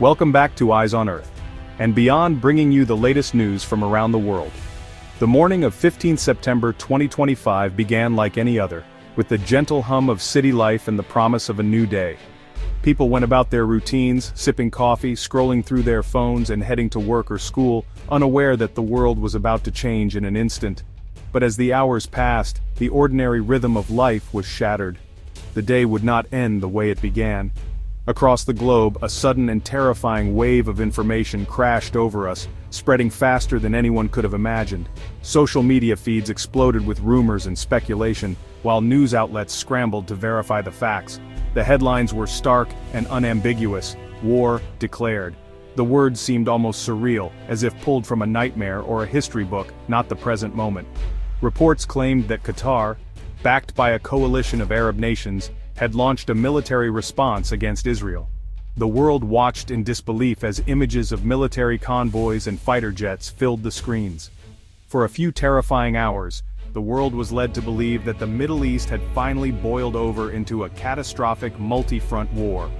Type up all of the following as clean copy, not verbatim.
Welcome back to Eyes on Earth, and beyond, bringing you the latest news from around the world. The morning of 15 September 2025 began like any other, with the gentle hum of city life and the promise of a new day. People went about their routines, sipping coffee, scrolling through their phones and heading to work or school, unaware that the world was about to change in an instant. But as the hours passed, the ordinary rhythm of life was shattered. The day would not end the way it began. Across the globe, a sudden and terrifying wave of information crashed over us, spreading faster than anyone could have imagined. Social media feeds exploded with rumors and speculation, while news outlets scrambled to verify the facts. The headlines were stark and unambiguous: war declared. The words seemed almost surreal, as if pulled from a nightmare or a history book, not the present moment. Reports claimed that Qatar, backed by a coalition of Arab nations, had launched a military response against Israel. The world watched in disbelief as images of military convoys and fighter jets filled the screens. For a few terrifying hours, the world was led to believe that the Middle East had finally boiled over into a catastrophic multi-front war.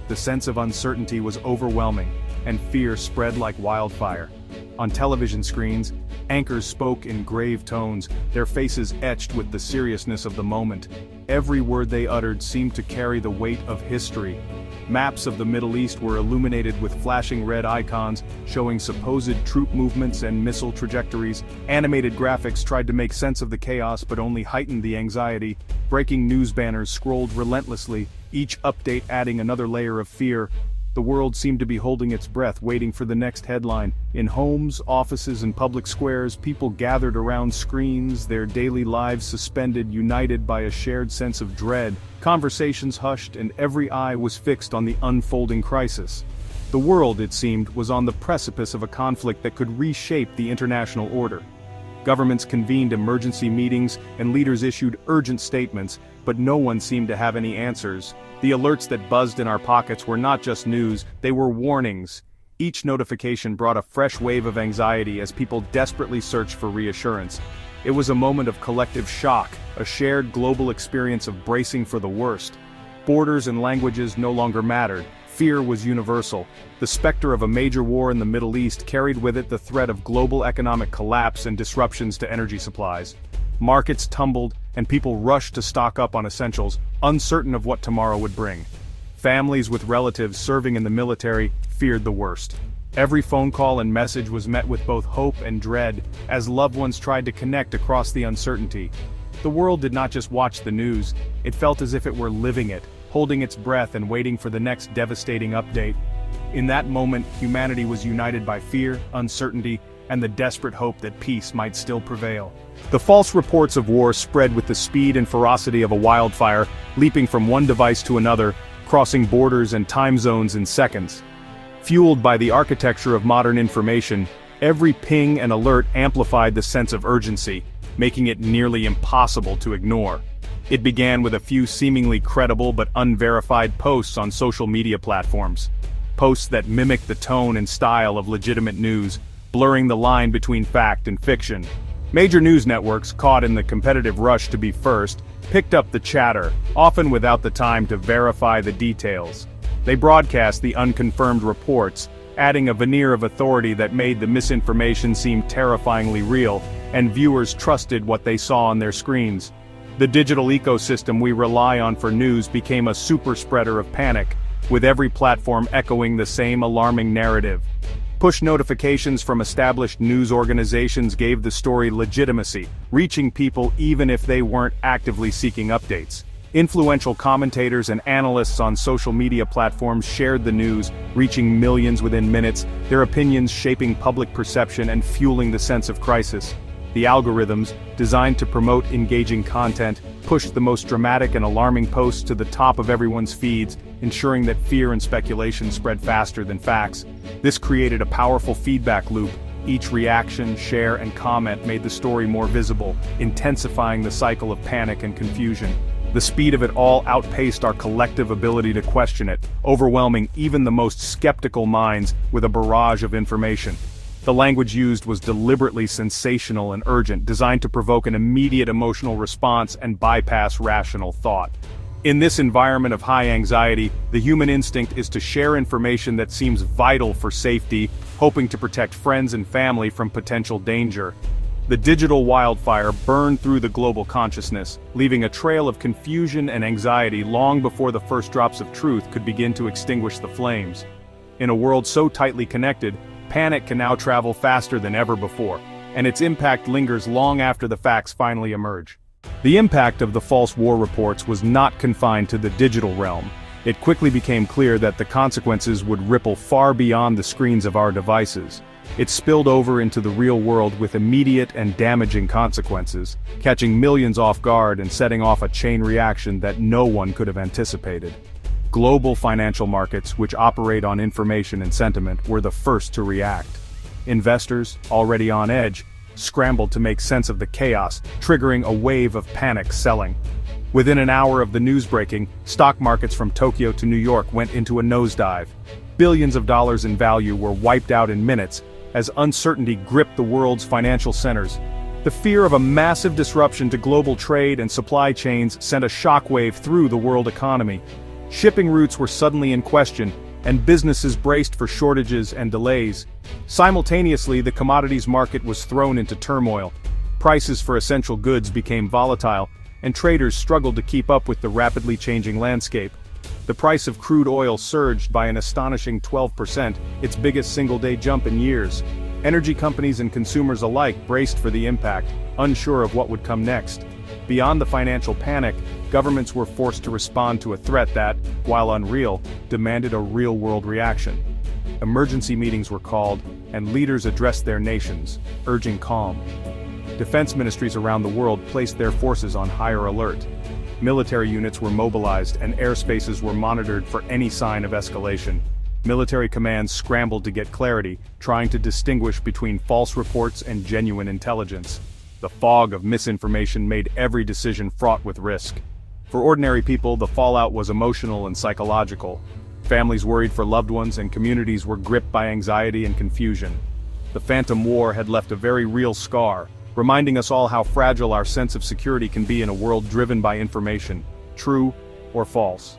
The sense of uncertainty was overwhelming, and fear spread like wildfire. On television screens, anchors spoke in grave tones, their faces etched with the seriousness of the moment. Every word they uttered seemed to carry the weight of history. Maps of the Middle East were illuminated with flashing red icons, showing supposed troop movements and missile trajectories. Animated graphics tried to make sense of the chaos but only heightened the anxiety. Breaking news banners scrolled relentlessly, each update adding another layer of fear. The world seemed to be holding its breath, waiting for the next headline. In homes, offices, and public squares, people gathered around screens, their daily lives suspended, united by a shared sense of dread. Conversations hushed, and every eye was fixed on the unfolding crisis. The world, it seemed, was on the precipice of a conflict that could reshape the international order. Governments convened emergency meetings, and leaders issued urgent statements, but no one seemed to have any answers. The alerts that buzzed in our pockets were not just news, they were warnings. Each notification brought a fresh wave of anxiety as people desperately searched for reassurance. It was a moment of collective shock, a shared global experience of bracing for the worst. Borders and languages no longer mattered. Fear was universal. The specter of a major war in the Middle East carried with it the threat of global economic collapse and disruptions to energy supplies. Markets tumbled, and people rushed to stock up on essentials, uncertain of what tomorrow would bring. Families with relatives serving in the military feared the worst. Every phone call and message was met with both hope and dread, as loved ones tried to connect across the uncertainty. The world did not just watch the news, it felt as if it were living it, holding its breath and waiting for the next devastating update. In that moment, humanity was united by fear, uncertainty, and the desperate hope that peace might still prevail. The false reports of war spread with the speed and ferocity of a wildfire, leaping from one device to another, crossing borders and time zones in seconds. Fueled by the architecture of modern information, every ping and alert amplified the sense of urgency, making it nearly impossible to ignore. It began with a few seemingly credible but unverified posts on social media platforms. Posts that mimicked the tone and style of legitimate news, blurring the line between fact and fiction. Major news networks, caught in the competitive rush to be first, picked up the chatter, often without the time to verify the details. They broadcast the unconfirmed reports, adding a veneer of authority that made the misinformation seem terrifyingly real, and viewers trusted what they saw on their screens. The digital ecosystem we rely on for news became a super spreader of panic, with every platform echoing the same alarming narrative. Push notifications from established news organizations gave the story legitimacy, reaching people even if they weren't actively seeking updates. Influential commentators and analysts on social media platforms shared the news, reaching millions within minutes, their opinions shaping public perception and fueling the sense of crisis. The algorithms, designed to promote engaging content, pushed the most dramatic and alarming posts to the top of everyone's feeds, ensuring that fear and speculation spread faster than facts. This created a powerful feedback loop. Each reaction, share, and comment made the story more visible, intensifying the cycle of panic and confusion. The speed of it all outpaced our collective ability to question it, overwhelming even the most skeptical minds with a barrage of information. The language used was deliberately sensational and urgent, designed to provoke an immediate emotional response and bypass rational thought. In this environment of high anxiety, the human instinct is to share information that seems vital for safety, hoping to protect friends and family from potential danger. The digital wildfire burned through the global consciousness, leaving a trail of confusion and anxiety long before the first drops of truth could begin to extinguish the flames. In a world so tightly connected, panic can now travel faster than ever before, and its impact lingers long after the facts finally emerge. The impact of the false war reports was not confined to the digital realm. It quickly became clear that the consequences would ripple far beyond the screens of our devices. It spilled over into the real world with immediate and damaging consequences, catching millions off guard and setting off a chain reaction that no one could have anticipated. Global financial markets, which operate on information and sentiment, were the first to react. Investors, already on edge, scrambled to make sense of the chaos, triggering a wave of panic selling. Within an hour of the news breaking, stock markets from Tokyo to New York went into a nosedive. Billions of dollars in value were wiped out in minutes, as uncertainty gripped the world's financial centers. The fear of a massive disruption to global trade and supply chains sent a shockwave through the world economy. Shipping routes were suddenly in question, and businesses braced for shortages and delays. Simultaneously, the commodities market was thrown into turmoil. Prices for essential goods became volatile, and traders struggled to keep up with the rapidly changing landscape. The price of crude oil surged by an astonishing 12%, its biggest single-day jump in years. Energy companies and consumers alike braced for the impact, unsure of what would come next. Beyond the financial panic, governments were forced to respond to a threat that, while unreal, demanded a real-world reaction. Emergency meetings were called, and leaders addressed their nations, urging calm. Defense ministries around the world placed their forces on higher alert. Military units were mobilized and airspaces were monitored for any sign of escalation. Military commands scrambled to get clarity, trying to distinguish between false reports and genuine intelligence. The fog of misinformation made every decision fraught with risk. For ordinary people, the fallout was emotional and psychological. Families worried for loved ones and communities were gripped by anxiety and confusion. The Phantom War had left a very real scar, reminding us all how fragile our sense of security can be in a world driven by information, true or false.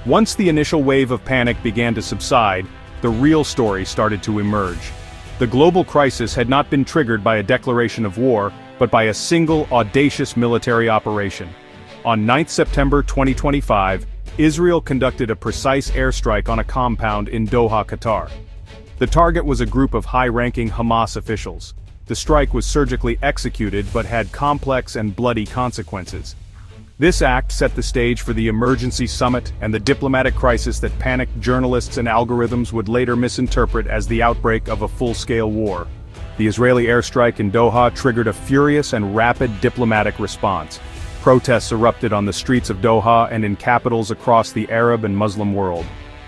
Once the initial wave of panic began to subside, the real story started to emerge. The global crisis had not been triggered by a declaration of war, but by a single audacious military operation. On 9 September 2025, Israel conducted a precise airstrike on a compound in Doha, Qatar. The target was a group of high-ranking Hamas officials. The strike was surgically executed but had complex and bloody consequences. This act set the stage for the emergency summit and the diplomatic crisis that panicked journalists and algorithms would later misinterpret as the outbreak of a full-scale war. The Israeli airstrike in Doha triggered a furious and rapid diplomatic response. Protests erupted on the streets of Doha and in capitals across the Arab and Muslim world.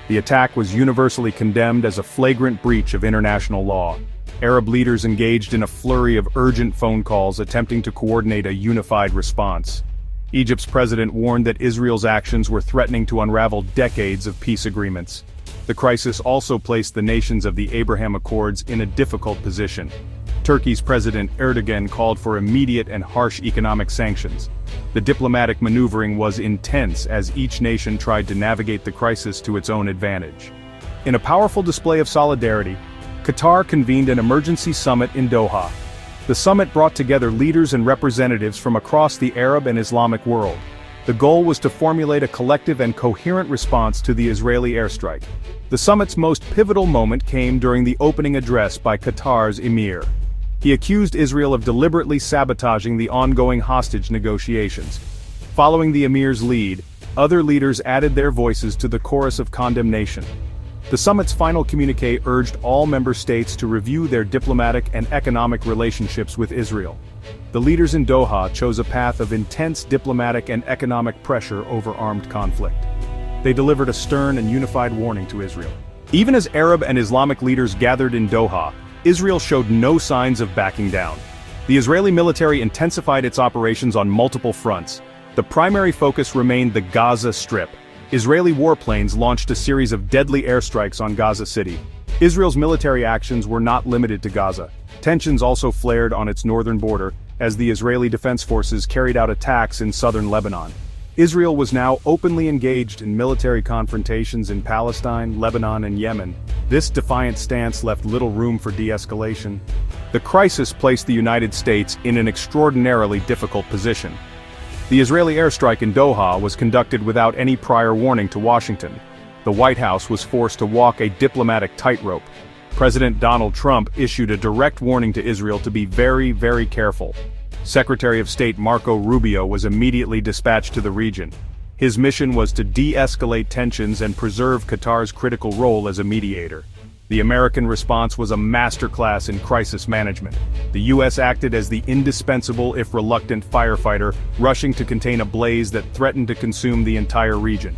The attack was universally condemned as a flagrant breach of international law. Arab leaders engaged in a flurry of urgent phone calls attempting to coordinate a unified response. Egypt's president warned that Israel's actions were threatening to unravel decades of peace agreements. The crisis also placed the nations of the Abraham Accords in a difficult position. Turkey's President Erdogan called for immediate and harsh economic sanctions. The diplomatic maneuvering was intense as each nation tried to navigate the crisis to its own advantage. In a powerful display of solidarity, Qatar convened an emergency summit in Doha. The summit brought together leaders and representatives from across the Arab and Islamic world. The goal was to formulate a collective and coherent response to the Israeli airstrike. The summit's most pivotal moment came during the opening address by Qatar's emir. He accused Israel of deliberately sabotaging the ongoing hostage negotiations. Following the emir's lead, other leaders added their voices to the chorus of condemnation. The summit's final communiqué urged all member states to review their diplomatic and economic relationships with Israel. The leaders in Doha chose a path of intense diplomatic and economic pressure over armed conflict. They delivered a stern and unified warning to Israel. Even as Arab and Islamic leaders gathered in Doha, Israel showed no signs of backing down. The Israeli military intensified its operations on multiple fronts. The primary focus remained the Gaza Strip. Israeli warplanes launched a series of deadly airstrikes on Gaza City. Israel's military actions were not limited to Gaza. Tensions also flared on its northern border, as the Israeli Defense Forces carried out attacks in southern Lebanon. Israel was now openly engaged in military confrontations in Palestine, Lebanon, and Yemen. This defiant stance left little room for de-escalation. The crisis placed the United States in an extraordinarily difficult position. The Israeli airstrike in Doha was conducted without any prior warning to Washington. The White House was forced to walk a diplomatic tightrope. President Donald Trump issued a direct warning to Israel to be very, very careful. Secretary of State Marco Rubio was immediately dispatched to the region. His mission was to de-escalate tensions and preserve Qatar's critical role as a mediator. The American response was a masterclass in crisis management. The U.S. acted as the indispensable if reluctant firefighter, rushing to contain a blaze that threatened to consume the entire region.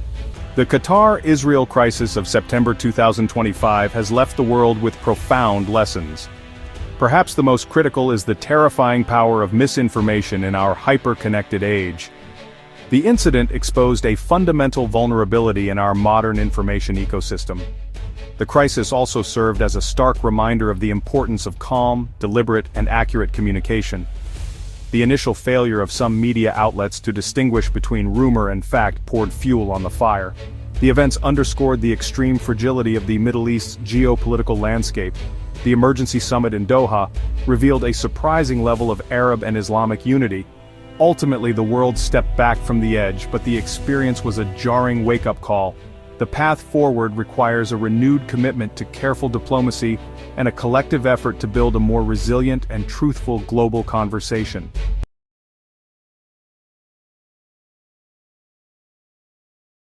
The Qatar-Israel crisis of September 2025 has left the world with profound lessons. Perhaps the most critical is the terrifying power of misinformation in our hyper-connected age. The incident exposed a fundamental vulnerability in our modern information ecosystem. The crisis also served as a stark reminder of the importance of calm, deliberate, and accurate communication. The initial failure of some media outlets to distinguish between rumor and fact poured fuel on the fire. The events underscored the extreme fragility of the Middle East's geopolitical landscape. The emergency summit in Doha revealed a surprising level of Arab and Islamic unity. Ultimately, the world stepped back from the edge, but the experience was a jarring wake-up call. The path forward requires a renewed commitment to careful diplomacy and a collective effort to build a more resilient and truthful global conversation.